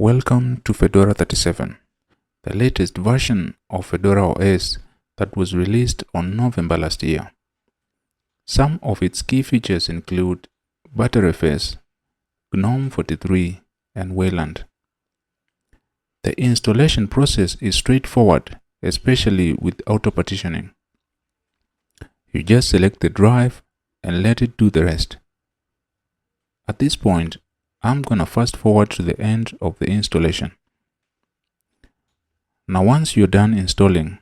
Welcome to Fedora 37, the latest version of Fedora OS that was released on November last year. Some of its key features include Btrfs, GNOME 43, and Wayland. The installation process is straightforward, especially with auto-partitioning. You just select the drive and let it do the rest. At this point, I'm gonna fast forward to the end of the installation. Now once you're done installing,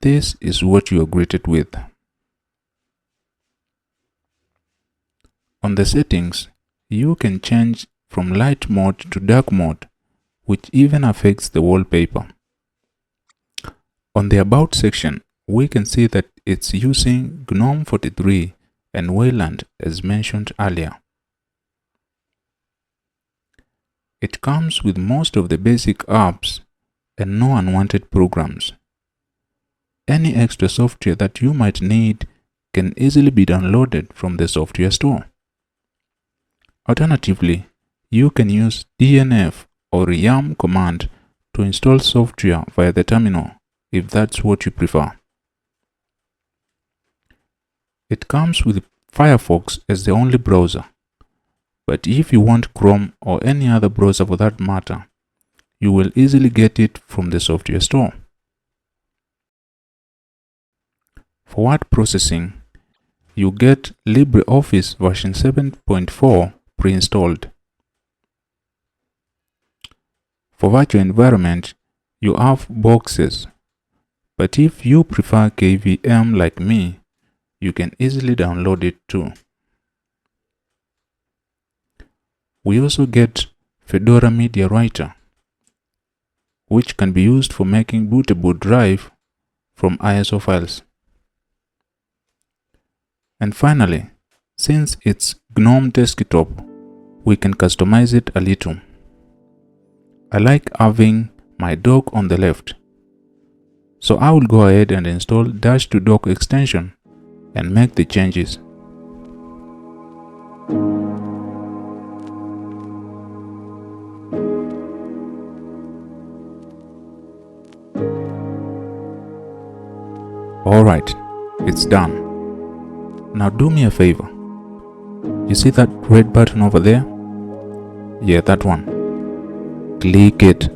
this is what you are greeted with. On the settings, you can change from light mode to dark mode, which even affects the wallpaper. On the About section, we can see that it's using GNOME 43 and Wayland as mentioned earlier. It comes with most of the basic apps and no unwanted programs. Any extra software that you might need can easily be downloaded from the software store. Alternatively, you can use DNF or yum command to install software via the terminal if that's what you prefer. It comes with Firefox as the only browser. But if you want Chrome or any other browser for that matter, you will easily get it from the software store. For word processing, you get LibreOffice version 7.4 pre-installed. For virtual environment, you have boxes, but if you prefer KVM like me, you can easily download it too. We also get Fedora Media Writer, which can be used for making bootable drive from ISO files. And finally, since it's GNOME desktop, we can customize it a little. I like having my dock on the left, so I will go ahead and install Dash2Dock extension and make the changes. Alright, it's done. Now do me a favor. You see that red button over there? Yeah, that one. Click it